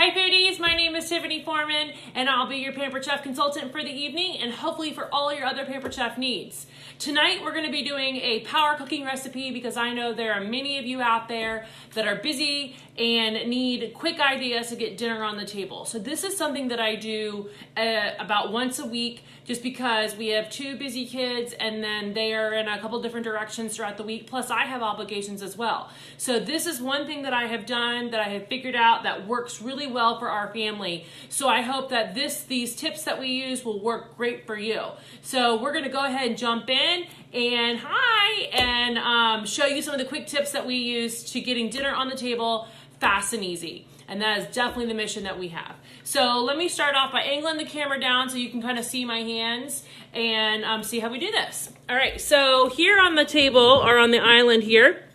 Hi foodies, my name is Tiffany Foreman and I'll be your Pampered Chef consultant for the evening and hopefully for all your other Pampered Chef needs. Tonight we're going to be doing a power cooking recipe because I know there are many of you out there that are busy and need quick ideas to get dinner on the table. So this is something that I do about once a week just because we have two busy kids and then they are in a couple different directions throughout the week, plus I have obligations as well. So this is one thing that I have done that I have figured out that works really well for our family. So I hope that these tips that we use will work great for you. So we're gonna go ahead and jump in and show you some of the quick tips that we use to getting dinner on the table fast and easy. And that is definitely the mission that we have. So let me start off by angling the camera down so you can kind of see my hands and see how we do this. All right, so here on the table or on the island here,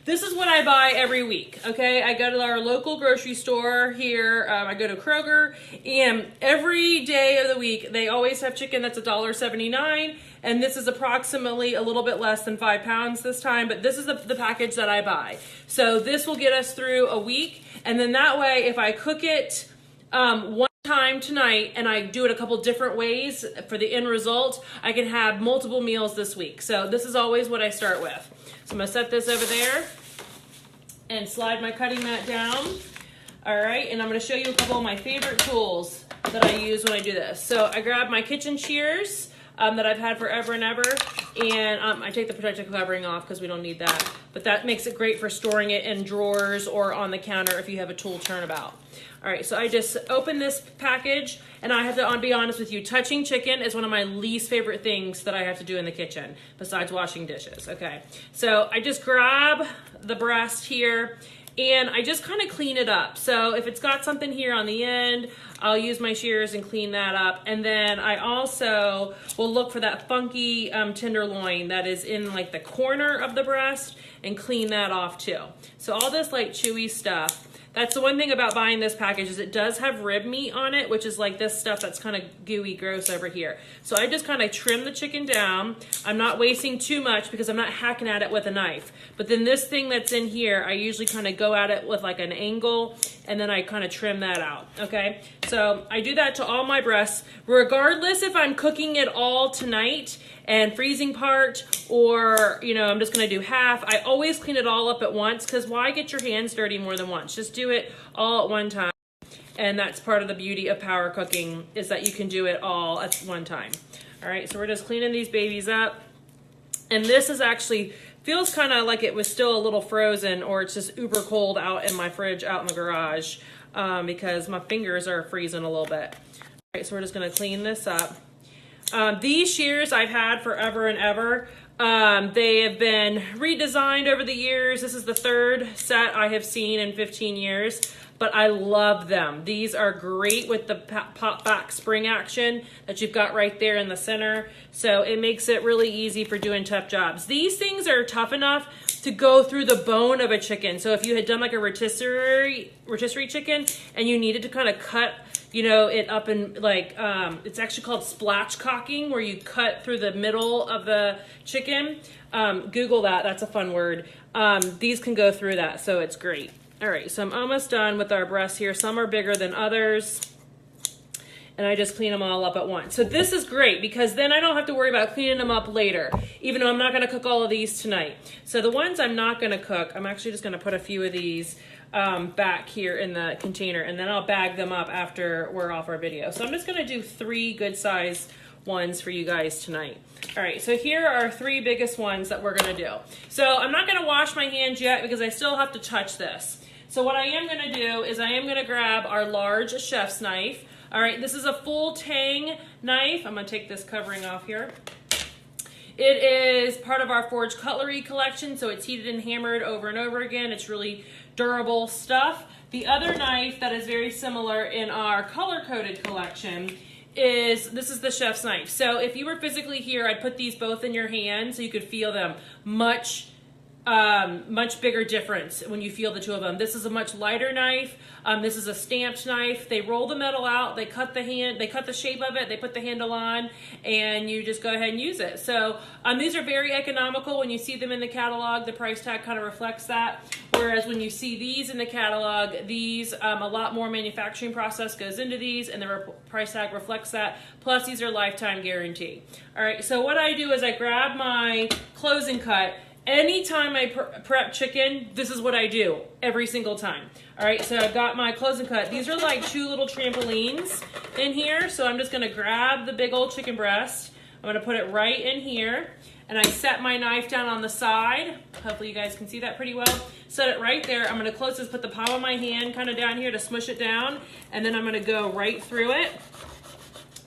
this is what I buy every week, okay? I go to our local grocery store here. I go to Kroger, and every day of the week, they always have chicken that's $1.79, and this is approximately a little bit less than 5 pounds this time, but this is the package that I buy. So this will get us through a week, and then that way, if I cook it one time tonight and I do it a couple different ways for the end result, I can have multiple meals this week. So this is always what I start with. So I'm gonna set this over there and slide my cutting mat down. All right, and I'm gonna show you a couple of my favorite tools that I use when I do this. So I grab my kitchen shears that I've had forever and ever, and I take the protective covering off because we don't need that, but that makes it great for storing it in drawers or on the counter if you have a tool turnabout. All right, so I just open this package, and I have to be honest with you, touching chicken is one of my least favorite things that I have to do in the kitchen, besides washing dishes, okay? So I just grab the breast here, and I just kind of clean it up. So if it's got something here on the end, I'll use my shears and clean that up. And then I also will look for that funky tenderloin that is in like the corner of the breast and clean that off too. So all this like chewy stuff. That's the one thing about buying this package is it does have rib meat on it, which is like this stuff that's kind of gooey, gross over here. So I just kind of trim the chicken down. I'm not wasting too much because I'm not hacking at it with a knife. But then this thing that's in here, I usually kind of go at it with like an angle and then I kind of trim that out, okay? So I do that to all my breasts, regardless if I'm cooking it all tonight and freezing part, or I'm just gonna do half. I always clean it all up at once because why get your hands dirty more than once? Just do it all at one time. And that's part of the beauty of power cooking is that you can do it all at one time. All right, so we're just cleaning these babies up. And this is actually, feels kind of like it was still a little frozen or it's just uber cold out in my fridge out in the garage because my fingers are freezing a little bit. All right, so we're just gonna clean this up. These shears I've had forever and ever. They have been redesigned over the years. This is the third set I have seen in 15 years, but I love them. These are great with the pop back spring action that you've got right there in the center. So it makes it really easy for doing tough jobs. These things are tough enough to go through the bone of a chicken. So if you had done like a rotisserie chicken and you needed to kind of cut it up in like, it's actually called splatchcocking, where you cut through the middle of the chicken. Google that, that's a fun word. These can go through that, so it's great. All right, so I'm almost done with our breasts here. Some are bigger than others, and I just clean them all up at once. So this is great because then I don't have to worry about cleaning them up later, even though I'm not gonna cook all of these tonight. So the ones I'm not gonna cook, I'm actually just gonna put a few of these back here in the container, and then I'll bag them up after we're off our video. So I'm just gonna do 3 good size ones for you guys tonight. All right, so here are 3 biggest ones that we're gonna do. So I'm not gonna wash my hands yet because I still have to touch this. So what I am gonna do is I am gonna grab our large chef's knife. All right, this is a full tang knife. I'm gonna take this covering off here. It is part of our Forge Cutlery collection, so it's heated and hammered over and over again. It's really durable stuff. The other knife that is very similar in our color-coded collection this is the chef's knife. So if you were physically here, I'd put these both in your hand so you could feel them much much bigger difference when you feel the two of them. This is a much lighter knife. This is a stamped knife. They roll the metal out, they cut the shape of it, they put the handle on, and you just go ahead and use it. So these are very economical. When you see them in the catalog, the price tag kind of reflects that. Whereas when you see these in the catalog, these, a lot more manufacturing process goes into these, and the price tag reflects that. Plus, these are lifetime guarantee. All right, so what I do is I grab my closing cut. Anytime I prep chicken, this is what I do every single time. All right, so I've got my closing cut. These are like 2 little trampolines in here. So I'm just gonna grab the big old chicken breast. I'm gonna put it right in here, and I set my knife down on the side. Hopefully you guys can see that pretty well. Set it right there. I'm gonna close this, put the palm of my hand kind of down here to smush it down, and then I'm gonna go right through it.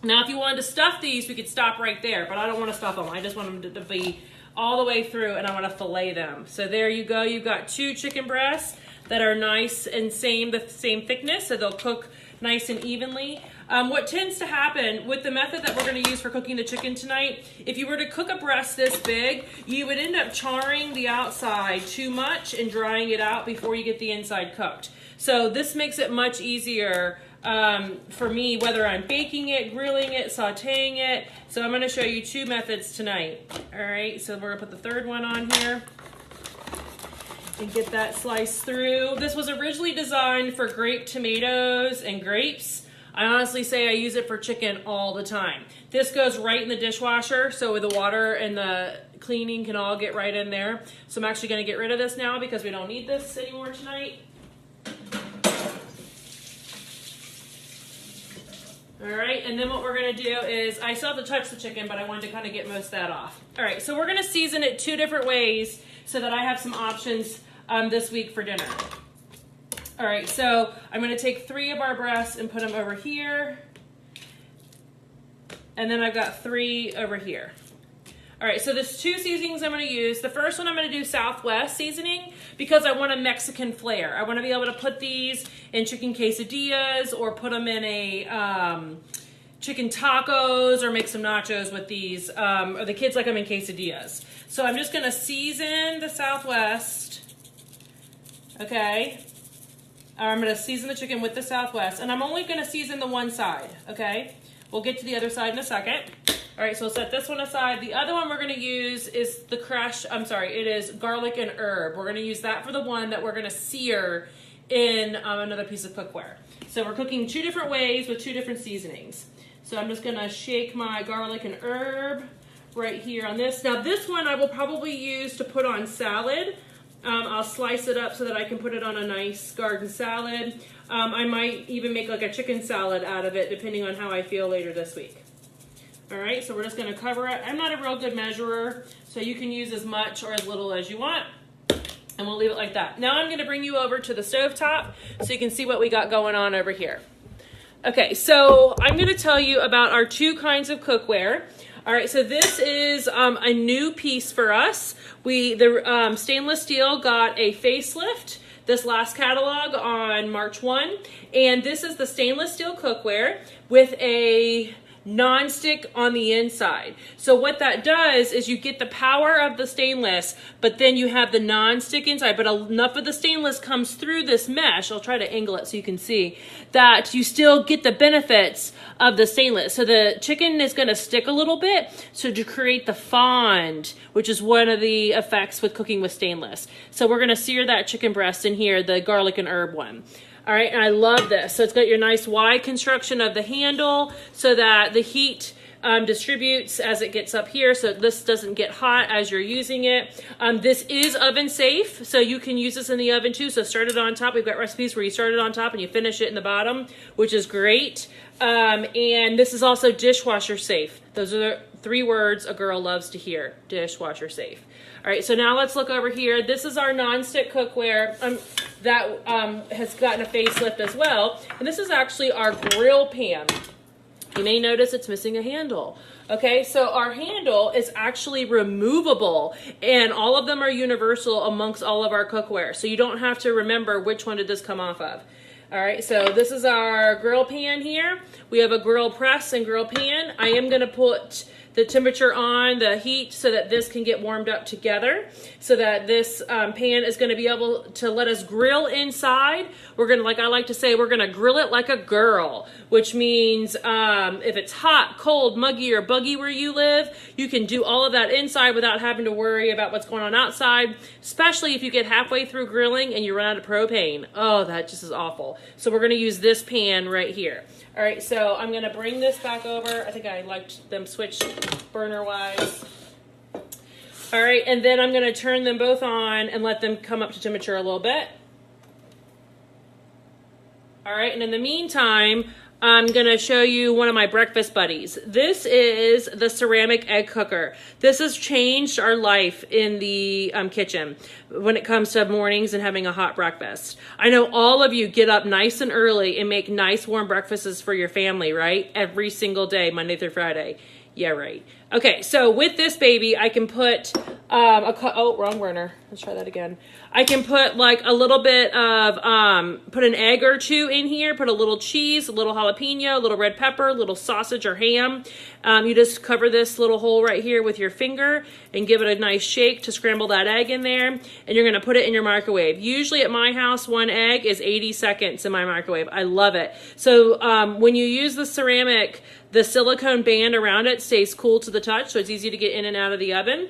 Now, if you wanted to stuff these, we could stop right there, but I don't wanna stuff them. I just want them to be all the way through, and I want to fillet them. So there you go. You've got 2 chicken breasts that are nice and the same thickness, so they'll cook nice and evenly. What tends to happen with the method that we're going to use for cooking the chicken tonight, if you were to cook a breast this big, you would end up charring the outside too much and drying it out before you get the inside cooked. So this makes it much easier for me, whether I'm baking it, grilling it, sauteing it. So I'm going to show you 2 methods tonight. All right, so we're going to put the 3rd one on here and get that sliced through. This was originally designed for grape tomatoes and grapes. I honestly say I use it for chicken all the time. This goes right in the dishwasher, so the water and the cleaning can all get right in there. So I'm actually going to get rid of this now because we don't need this anymore tonight. All right, and then what we're gonna do is, I still have to touch the chicken, but I wanted to kind of get most of that off. All right, so we're gonna season it 2 different ways so that I have some options this week for dinner. All right, so I'm gonna take 3 of our breasts and put them over here. And then I've got 3 over here. All right, so there's 2 seasonings I'm gonna use. The first one I'm gonna do Southwest seasoning because I want a Mexican flair. I wanna be able to put these in chicken quesadillas or put them in a chicken tacos or make some nachos with these, or the kids like them in quesadillas. So I'm just gonna season the Southwest, okay? I'm gonna season the chicken with the Southwest, and I'm only gonna season the one side, okay? We'll get to the other side in a second. All right, so we'll set this one aside. The other one we're gonna use is it is garlic and herb. We're gonna use that for the one that we're gonna sear in another piece of cookware. So we're cooking 2 different ways with 2 different seasonings. So I'm just gonna shake my garlic and herb right here on this. Now this one I will probably use to put on salad. I'll slice it up so that I can put it on a nice garden salad. I might even make like a chicken salad out of it depending on how I feel later this week. All right, so we're just gonna cover it. I'm not a real good measurer, so you can use as much or as little as you want, and we'll leave it like that. Now I'm gonna bring you over to the stovetop so you can see what we got going on over here. Okay, so I'm gonna tell you about our 2 kinds of cookware. All right, so this is a new piece for us. The stainless steel got a facelift this last catalog on March 1, and this is the stainless steel cookware with a non-stick on the inside. So what that does is you get the power of the stainless, but then you have the non-stick inside, but enough of the stainless comes through this mesh. I'll try to angle it so you can see that you still get the benefits of the stainless. So the chicken is going to stick a little bit, so to create the fond, which is one of the effects with cooking with stainless. So we're going to sear that chicken breast in here, the garlic and herb one. All right, and I love this. So it's got your nice wide construction of the handle so that the heat distributes as it gets up here, so this doesn't get hot as you're using it. This is oven safe, so you can use this in the oven too. So start it on top. We've got recipes where you start it on top and you finish it in the bottom, which is great. And this is also dishwasher safe. Those are the 3 words a girl loves to hear, dishwasher safe. All right, so now let's look over here. This is our non-stick cookware that has gotten a facelift as well. And this is actually our grill pan. You may notice it's missing a handle. Okay, so our handle is actually removable, and all of them are universal amongst all of our cookware. So you don't have to remember which one did this come off of. All right, so this is our grill pan here. We have a grill press and grill pan. I am gonna put the temperature on, the heat, so that this can get warmed up together, so that this pan is going to be able to let us grill inside. We're going to, like I like to say, we're going to grill it like a girl, which means if it's hot, cold, muggy, or buggy where you live, you can do all of that inside without having to worry about what's going on outside, especially if you get halfway through grilling and you run out of propane. Oh, that just is awful. So we're going to use this pan right here. All right, so I'm going to bring this back over. I think I liked them switched burner-wise. All right, and then I'm going to turn them both on and let them come up to temperature a little bit. All right, and in the meantime, I'm going to show you one of my breakfast buddies. This is the ceramic egg cooker. This has changed our life in the kitchen when it comes to mornings and having a hot breakfast. I know all of you get up nice and early and make nice warm breakfasts for your family, right? Every single day, Monday through Friday. Yeah, right. Okay, so with this baby, I can put oh, wrong burner. Let's try that again. I can put like a little bit of, put an egg or two in here, put a little cheese, a little jalapeno, a little red pepper, a little sausage or ham. You just cover this little hole right here with your finger and give it a nice shake to scramble that egg in there. And you're gonna put it in your microwave. Usually at my house, one egg is 80 seconds in my microwave. I love it. So when you use the ceramic, the silicone band around it stays cool to the touch, so it's easy to get in and out of the oven.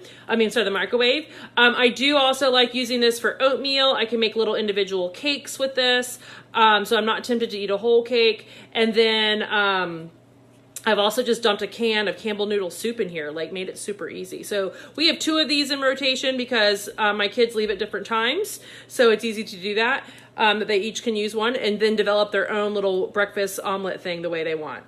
The microwave. I do also like using this for oatmeal. I can make little individual cakes with this, so I'm not tempted to eat a whole cake. And then I've also just dumped a can of Campbell noodle soup in here, like made it super easy. So we have 2 of these in rotation because my kids leave at different times, so it's easy to do that. That they each can use one and then develop their own little breakfast omelet thing the way they want.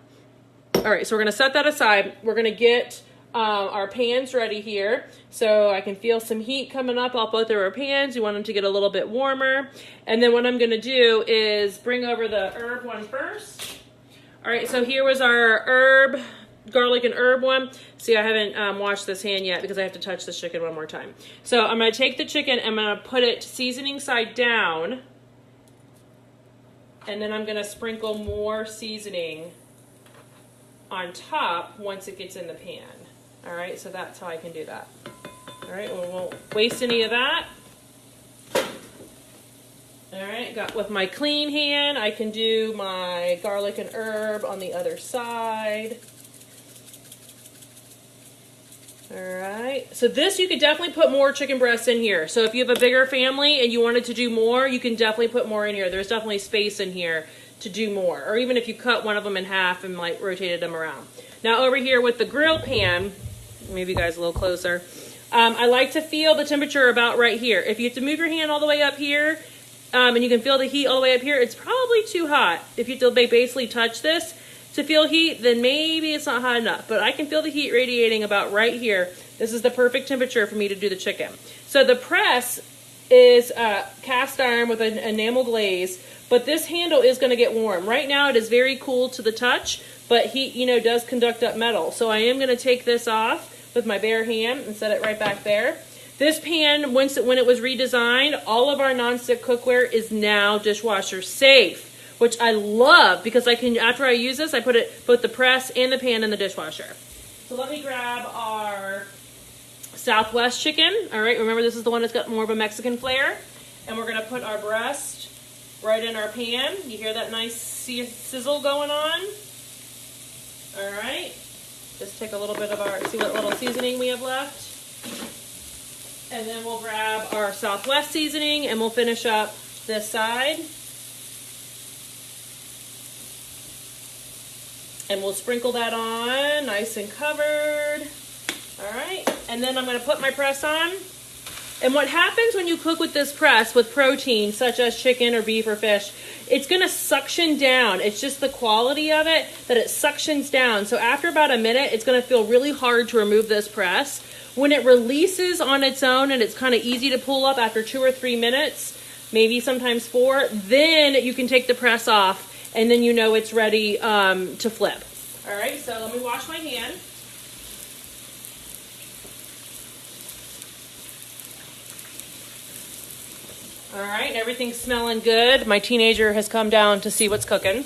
All right, so we're gonna set that aside. We're gonna get our pans ready here. So I can feel some heat coming up off both of our pans. You want them to get a little bit warmer. And then what I'm gonna do is bring over the herb one first. All right, so here was our herb, garlic and herb one. See, I haven't washed this hand yet because I have to touch this chicken one more time. So I'm gonna take the chicken and I'm gonna put it seasoning side down. And then I'm gonna sprinkle more seasoning on top once it gets in the pan. All right, so that's how I can do that. All right, we won't waste any of that. All right, got with my clean hand, I can do my garlic and herb on the other side. All right, so this you could definitely put more chicken breasts in here. So if you have a bigger family and you wanted to do more, you can definitely put more in here. There's definitely space in here to do more, or even if you cut one of them in half and like rotated them around. Now over here with the grill pan, maybe you guys a little closer, I like to feel the temperature about right here. If you have to move your hand all the way up here, and you can feel the heat all the way up here, it's probably too hot. If you have to basically touch this to feel heat, then maybe it's not hot enough. But I can feel the heat radiating about right here. This is the perfect temperature for me to do the chicken. So the press is cast iron with an enamel glaze, but this handle is going to get warm. Right now it is very cool to the touch, but heat, does conduct up metal. So I am going to take this off with my bare hand and set it right back there. This pan, when it was redesigned, all of our nonstick cookware is now dishwasher safe, which I love because I can, after I use this, I put both the press and the pan in the dishwasher. So let me grab our Southwest chicken. All right, remember this is the one that's got more of a Mexican flair. And we're gonna put our breast right in our pan. You hear that nice sizzle going on? All right, just take a little bit of see what little seasoning we have left. And then we'll grab our Southwest seasoning and we'll finish up this side. And we'll sprinkle that on, nice and covered. All right, and then I'm gonna put my press on. And what happens when you cook with this press with protein, such as chicken or beef or fish, it's gonna suction down. It's just the quality of it that it suctions down. So after about a minute, it's gonna feel really hard to remove this press. When it releases on its own and it's kind of easy to pull up after 2 or 3 minutes, maybe sometimes 4, then you can take the press off and then it's ready to flip. All right, so let me wash my hand. All right, everything's smelling good. My teenager has come down to see what's cooking.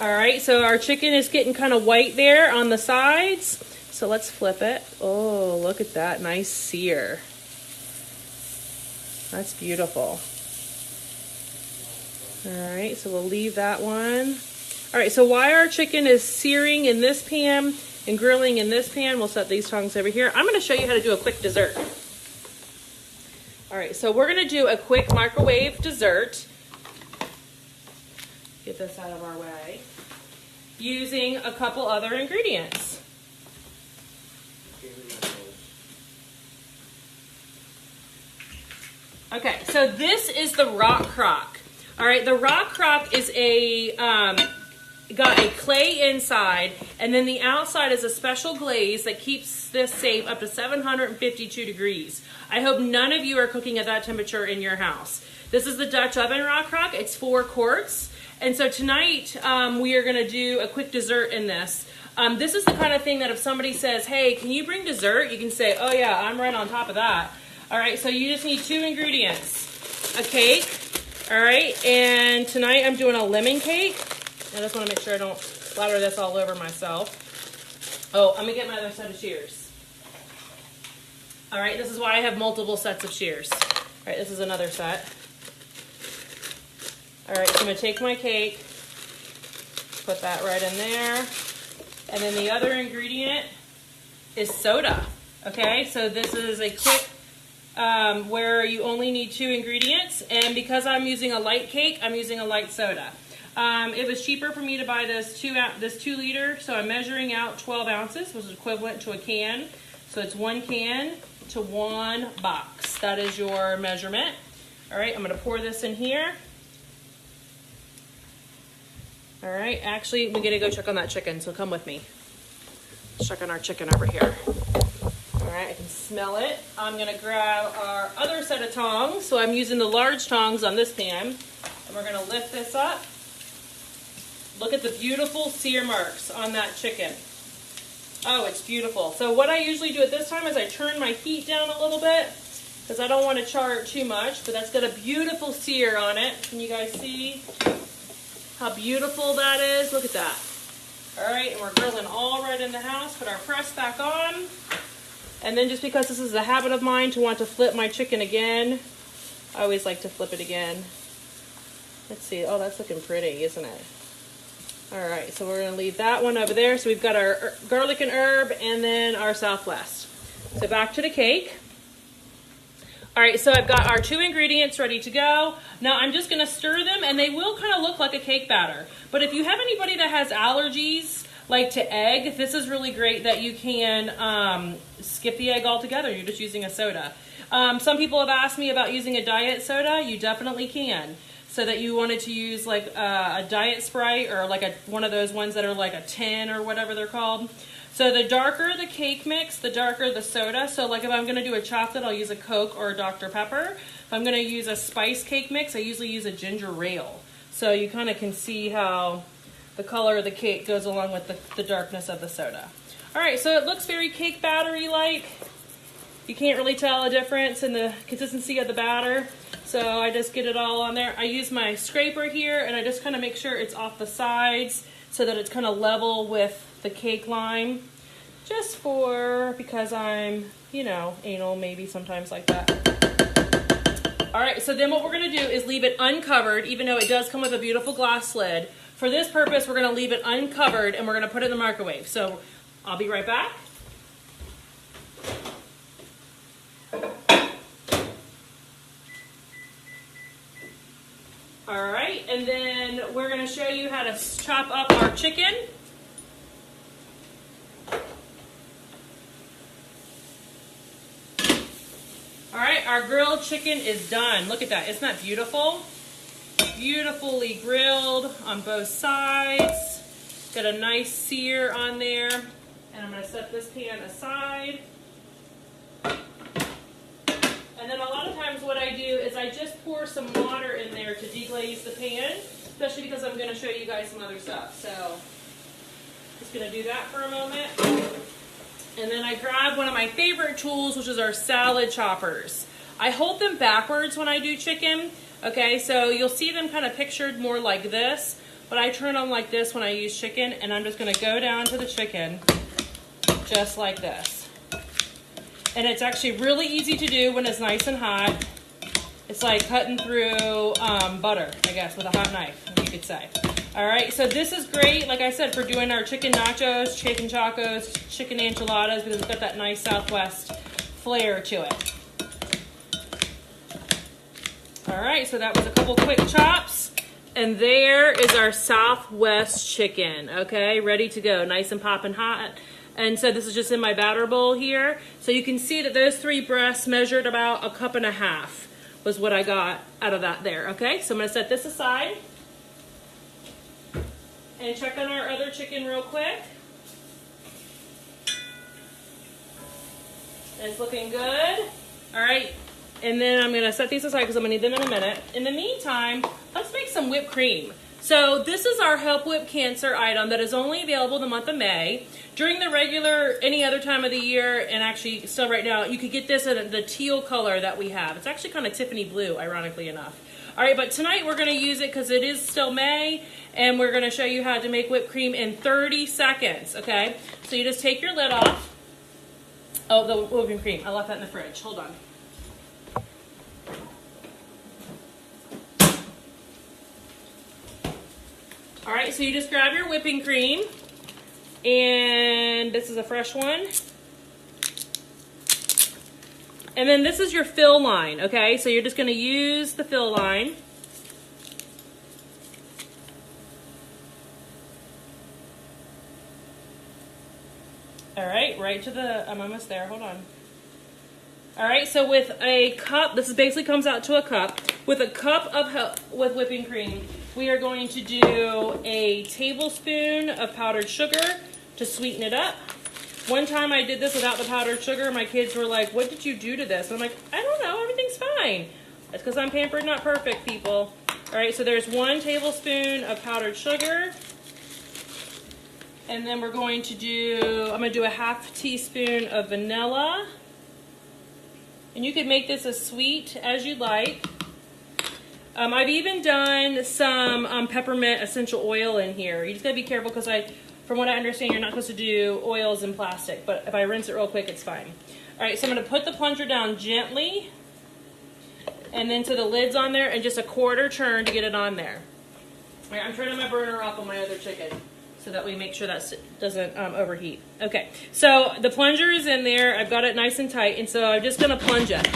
All right, so our chicken is getting kind of white there on the sides. So let's flip it. Oh, look at that nice sear. That's beautiful. All right, so we'll leave that one. All right, so while our chicken is searing in this pan and grilling in this pan, we'll set these tongs over here. I'm gonna show you how to do a quick dessert. All right, so we're gonna do a quick microwave dessert. Get this out of our way. Using a couple other ingredients. Okay, so this is the Rock Crock. All right, the Rock Crock is got a clay inside, and then the outside is a special glaze that keeps this safe up to 752 degrees. I hope none of you are cooking at that temperature in your house. This is the Dutch oven Rock Crock. It's 4 quarts. And so tonight we are gonna do a quick dessert in this. This is the kind of thing that if somebody says, hey, can you bring dessert? You can say, oh yeah, I'm right on top of that. All right, so you just need 2 ingredients. A cake, all right, and tonight I'm doing a lemon cake. I just wanna make sure I don't splatter this all over myself. Oh, I'm gonna get my other set of shears. All right, this is why I have multiple sets of shears. All right, this is another set. All right, so I'm gonna take my cake, put that right in there. And then the other ingredient is soda, okay? So this is a quick, where you only need 2 ingredients. And because I'm using a light cake, I'm using a light soda. It was cheaper for me to buy this 2 liter, so I'm measuring out 12 ounces, which is equivalent to a can. So it's 1 can to 1 box. That is your measurement. All right, I'm gonna pour this in here. All right, actually, we gotta go check on that chicken, so come with me. Let's check on our chicken over here. All right, I can smell it. I'm gonna grab our other set of tongs. So I'm using the large tongs on this pan, and we're gonna lift this up. Look at the beautiful sear marks on that chicken. Oh, it's beautiful. So what I usually do at this time is I turn my heat down a little bit because I don't want to char it too much, but that's got a beautiful sear on it. Can you guys see how beautiful that is? Look at that. All right, and we're grilling all right in the house. Put our press back on. And then just because this is a habit of mine to want to flip my chicken again, I always like to flip it again. Let's see. Oh, that's looking pretty, isn't it? All right, so we're gonna leave that one over there. So we've got our garlic and herb and then our Southwest. So back to the cake. All right, so I've got our 2 ingredients ready to go. Now I'm just gonna stir them and they will kind of look like a cake batter. But if you have anybody that has allergies, like to egg, this is really great that you can skip the egg altogether. You're just using a soda. Some people have asked me about using a diet soda. You definitely can. So that you wanted to use like a diet Sprite or like one of those ones that are like a 10 or whatever they're called. So the darker the cake mix, the darker the soda. So like if I'm gonna do a chocolate, I'll use a Coke or a Dr. Pepper. If I'm gonna use a spice cake mix, I usually use a ginger ale. So you kind of can see how the color of the cake goes along with the darkness of the soda. All right, so it looks very cake battery-like. You can't really tell a difference in the consistency of the batter. So I just get it all on there. I use my scraper here and I just kind of make sure it's off the sides so that it's kind of level with the cake line. Just because I'm, you know, anal maybe sometimes like that. All right, so then what we're gonna do is leave it uncovered, even though it does come with a beautiful glass lid. For this purpose, we're gonna leave it uncovered and we're gonna put it in the microwave. So I'll be right back. All right, and then we're gonna show you how to chop up our chicken. All right, our grilled chicken is done. Look at that, isn't that beautiful? Beautifully grilled on both sides. Got a nice sear on there. And I'm gonna set this pan aside. And then a lot of times what I do is I just pour some water in there to deglaze the pan, especially because I'm gonna show you guys some other stuff. So just gonna do that for a moment. And then I grab one of my favorite tools, which is our salad choppers. I hold them backwards when I do chicken. Okay, so you'll see them kind of pictured more like this. but I turn on like this when I use chicken, and I'm just gonna go down to the chicken just like this. And it's actually really easy to do when it's nice and hot. It's like cutting through butter, I guess, with a hot knife, you could say. All right, so this is great, like I said, for doing our chicken nachos, chicken tacos, chicken enchiladas, because it's got that nice Southwest flair to it. All right, so that was a couple quick chops. And there is our Southwest chicken, okay? Ready to go, nice and popping hot. And so this is just in my batter bowl here. So you can see that those 3 breasts measured about 1.5 cups was what I got out of that there, okay? So I'm gonna set this aside and check on our other chicken real quick. It's looking good. All right, and then I'm gonna set these aside because I'm gonna need them in a minute. In the meantime, let's make some whipped cream. So this is our Help Whip Cancer item that is only available in the month of May. During the regular, any other time of the year, and actually still right now, you could get this in the teal color that we have. It's actually kind of Tiffany blue, ironically enough. All right, but tonight we're gonna use it because it is still May, and we're gonna show you how to make whipped cream in 30 seconds, okay? So you just take your lid off. Oh, the whipping cream, I left that in the fridge, hold on. All right, so you just grab your whipping cream, and this is a fresh one. And then this is your fill line, okay? So you're just gonna use the fill line. All right, right to the, I'm almost there, hold on. All right, so with a cup, this basically comes out to a cup. With a cup with whipping cream, we are going to do a tablespoon of powdered sugar to sweeten it up. One time I did this without the powdered sugar. My kids were like, what did you do to this? And I'm like, I don't know, everything's fine. That's because I'm pampered, not perfect, people. All right, so there's 1 tablespoon of powdered sugar. And then we're going to do, I'm gonna do a 1/2 teaspoon of vanilla. And you can make this as sweet as you like. I've even done some peppermint essential oil in here. You just gotta be careful because from what I understand, you're not supposed to do oils in plastic, but if I rinse it real quick, it's fine. All right, so I'm gonna put the plunger down gently, and then to the lid's on there, and just a 1/4 turn to get it on there. All right, I'm turning my burner off on my other chicken so that we make sure that doesn't overheat. Okay, so the plunger is in there. I've got it nice and tight, and so I'm just gonna plunge it.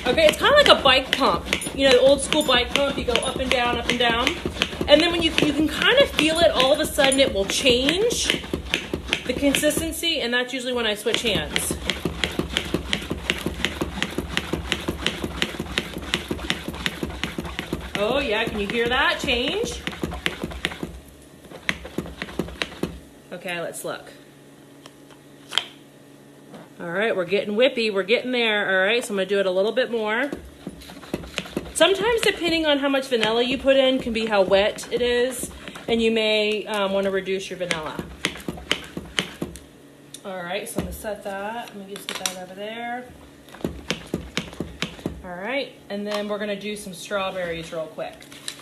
Okay, it's kind of like a bike pump. You know, the old school bike pump, you go up and down, up and down. And then when you can kind of feel it, all of a sudden it will change the consistency, and that's usually when I switch hands. Oh yeah, can you hear that change? Okay, let's look. All right, we're getting whippy, we're getting there. All right, so I'm gonna do it a little bit more. Sometimes depending on how much vanilla you put in can be how wet it is, and you may wanna reduce your vanilla. All right, so I'm gonna set that. Let me just get that over there. All right, and then we're gonna do some strawberries real quick.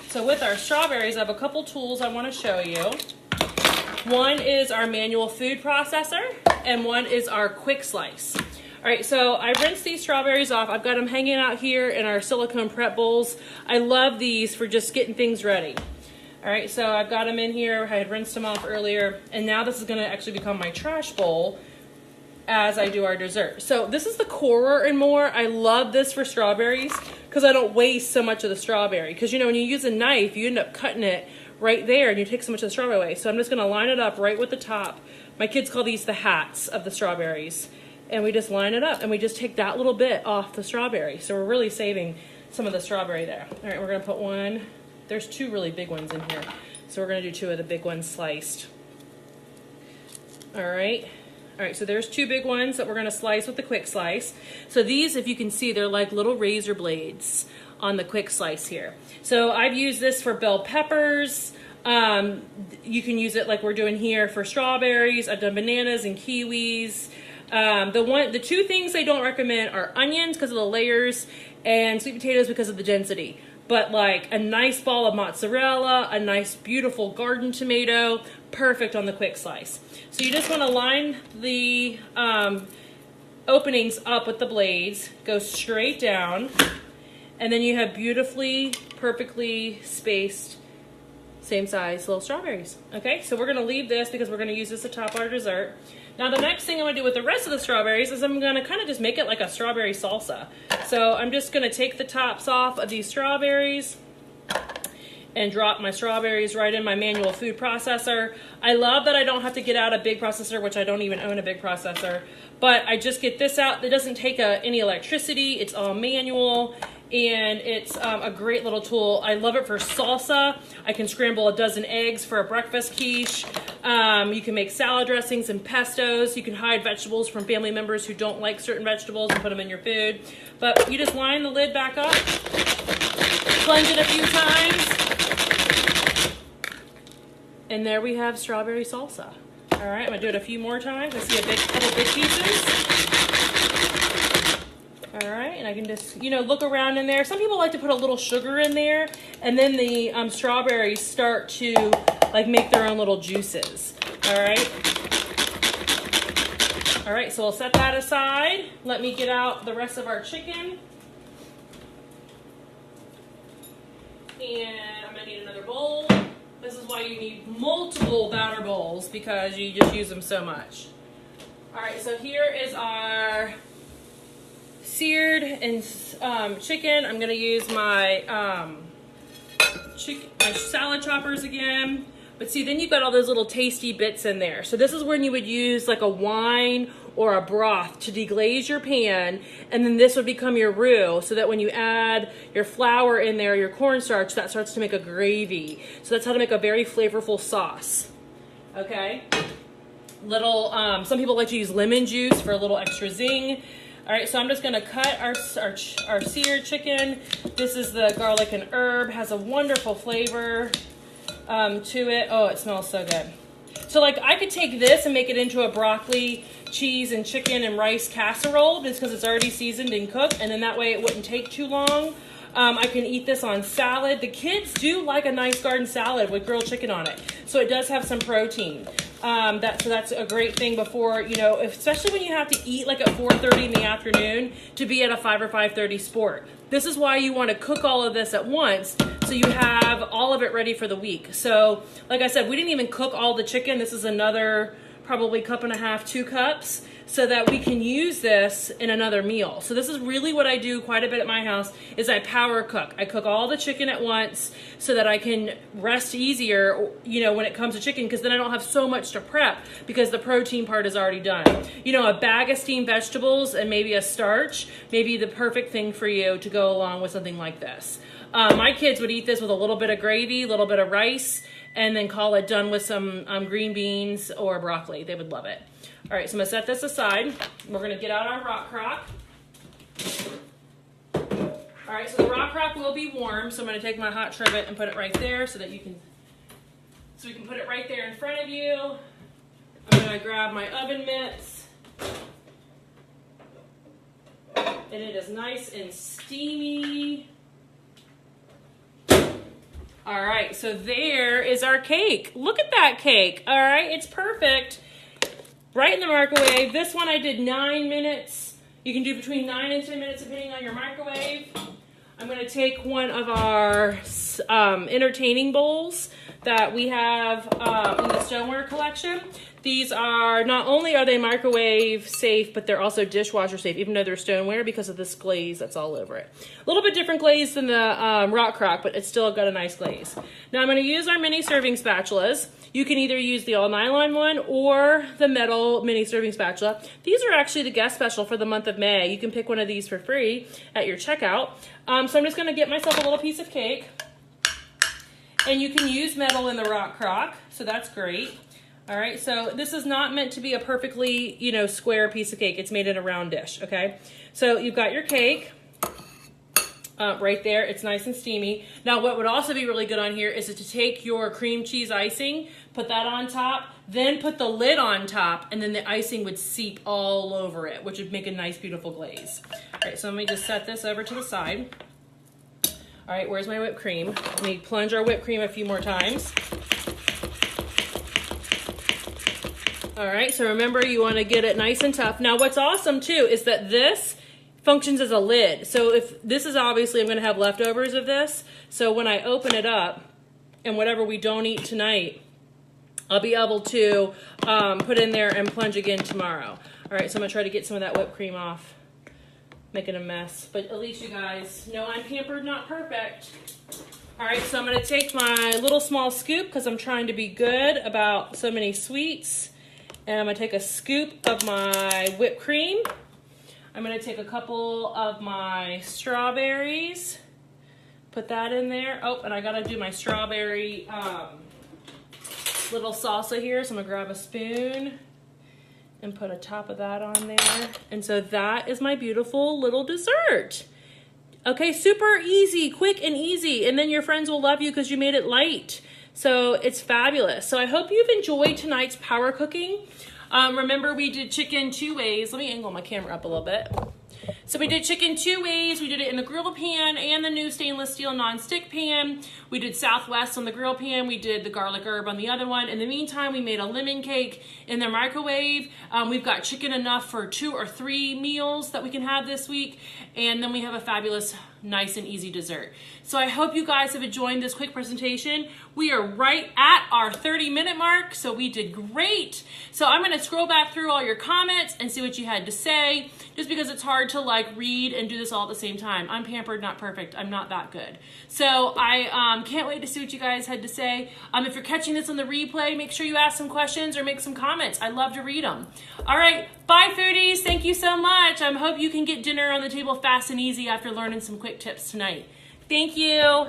So with our strawberries, I have a couple tools I wanna show you. One is our manual food processor, and one is our quick slice. All right, so I rinsed these strawberries off. I've got them hanging out here in our silicone prep bowls. I love these for just getting things ready. All right, so I've got them in here. I had rinsed them off earlier, and now this is gonna actually become my trash bowl as I do our dessert. So this is the Corer and More. I love this for strawberries because I don't waste so much of the strawberry. Because you know, when you use a knife, you end up cutting it right there and you take so much of the strawberry away. So I'm just gonna line it up right with the top. My kids call these the hats of the strawberries. And we just line it up and we just take that little bit off the strawberry. So we're really saving some of the strawberry there. All right, we're gonna put one. There's 2 really big ones in here. So we're gonna do 2 of the big ones sliced. All right, so there's 2 big ones that we're gonna slice with the quick slice. So these, if you can see, they're like little razor blades on the quick slice here. So I've used this for bell peppers. You can use it like we're doing here for strawberries. I've done bananas and kiwis. The 2 things I don't recommend are onions because of the layers and sweet potatoes because of the density. But like a nice ball of mozzarella, a nice beautiful garden tomato, perfect on the quick slice. So you just want to line the openings up with the blades, go straight down, and then you have beautifully, perfectly spaced, same size little strawberries. Okay, so we're gonna leave this because we're gonna use this to top our dessert. Now the next thing I'm gonna do with the rest of the strawberries is I'm gonna kind of just make it like a strawberry salsa. So I'm just gonna take the tops off of these strawberries and drop my strawberries right in my manual food processor. I love that I don't have to get out a big processor, which I don't even own a big processor, but I just get this out. It doesn't take any electricity. It's all manual, and it's a great little tool. I love it for salsa. I can scramble a dozen eggs for a breakfast quiche. You can make salad dressings and pestos. You can hide vegetables from family members who don't like certain vegetables and put them in your food. But you just line the lid back up, plunge it a few times, and there we have strawberry salsa. All right, I'm gonna do it a few more times. I see a couple big pieces. All right, and I can just, look around in there. Some people like to put a little sugar in there, and then the strawberries start to like make their own little juices. All right. All right, so we'll set that aside. Let me get out the rest of our chicken. And I'm gonna need another bowl. This is why you need multiple batter bowls, because you just use them so much. All right, so here is our seared and chicken. I'm gonna use my my salad choppers again. But see, then you've got all those little tasty bits in there. So this is when you would use like a wine or a broth to deglaze your pan, and then this would become your roux, so that when you add your flour in there, your cornstarch, that starts to make a gravy. So that's how to make a very flavorful sauce. Okay? Some people like to use lemon juice for a little extra zing. All right, so I'm just gonna cut our seared chicken. This is the garlic and herb, has a wonderful flavor to it. Oh, it smells so good. So like I could take this and make it into a broccoli, cheese, and chicken and rice casserole, just because it's already seasoned and cooked, and then that way it wouldn't take too long. I can eat this on salad. The kids do like a nice garden salad with grilled chicken on it, so it does have some protein. So that's a great thing before, especially when you have to eat like at 4:30 in the afternoon to be at a 5 or 5:30 sport. This is why you want to cook all of this at once, so you have all of it ready for the week. So like I said, we didn't even cook all the chicken. This is another probably cup and a half, 2 cups, so that we can use this in another meal. So this is really what I do quite a bit at my house, is I power cook. I cook all the chicken at once so that I can rest easier, when it comes to chicken, because then I don't have so much to prep because the protein part is already done. A bag of steamed vegetables and maybe a starch may be the perfect thing for you to go along with something like this. My kids would eat this with a little bit of gravy, a little bit of rice, and then call it done with some green beans or broccoli. They would love it. All right, so I'm gonna set this aside. We're gonna get out our rock crock. All right, so the rock crock will be warm, so I'm gonna take my hot trivet and put it right there so we can put it right there in front of you. I'm gonna grab my oven mitts. And it is nice and steamy. All right, so there is our cake. Look at that cake. All right, it's perfect. Right in the microwave. This one I did 9 minutes. You can do between 9 and 10 minutes depending on your microwave. I'm gonna take one of our entertaining bowls that we have in the stoneware collection. These are, not only are they microwave safe, but they're also dishwasher safe, even though they're stoneware, because of this glaze that's all over it. A little bit different glaze than the rock crock, but it's still got a nice glaze. Now I'm gonna use our mini serving spatulas. You can either use the all nylon one or the metal mini serving spatula. These are actually the guest special for the month of May. You can pick one of these for free at your checkout. So I'm just gonna get myself a little piece of cake. And you can use metal in the rock crock, so that's great. All right, so this is not meant to be a perfectly, square piece of cake. It's made in a round dish, okay? So you've got your cake right there. It's nice and steamy. Now, what would also be really good on here is to take your cream cheese icing, Put that on top, then put the lid on top, and then the icing would seep all over it, which would make a nice, beautiful glaze. All right, so let me just set this over to the side. All right, where's my whipped cream? Let me plunge our whipped cream a few more times. All right, so remember you want to get it nice and tough. Now what's awesome too is that this functions as a lid. So if this is obviously, I'm going to have leftovers of this. So when I open it up and whatever we don't eat tonight, I'll be able to put in there and plunge again tomorrow. All right, so I'm going to try to get some of that whipped cream off. Making a mess, but at least you guys know I'm pampered, not perfect. All right, so I'm going to take my little small scoop because I'm trying to be good about so many sweets. And I'm going to take a scoop of my whipped cream. I'm going to take a couple of my strawberries. Put that in there. Oh, and I got to do my strawberry little salsa here. So I'm going to grab a spoon and put a top of that on there. And so that is my beautiful little dessert. Okay, super easy, quick and easy. And then your friends will love you because you made it light. So it's fabulous. So I hope you've enjoyed tonight's power cooking. Remember we did chicken 2 ways. Let me angle my camera up a little bit. So we did chicken 2 ways. We did it in the grill pan and the new stainless steel non-stick pan. We did Southwest on the grill pan. We did the garlic herb on the other one. In the meantime, we made a lemon cake in the microwave. We've got chicken enough for 2 or 3 meals that we can have this week. And then we have a fabulous, nice and easy dessert. So I hope you guys have enjoyed this quick presentation. We are right at our 30-minute mark, so we did great. So I'm gonna scroll back through all your comments and see what you had to say, just because it's hard to like read and do this all at the same time. I'm pampered, not perfect. I'm not that good. So I can't wait to see what you guys had to say. If you're catching this on the replay, make sure you ask some questions or make some comments. I'd love to read them. All right, bye foodies. Thank you so much. I hope you can get dinner on the table fast and easy after learning some quick tips tonight. Thank you.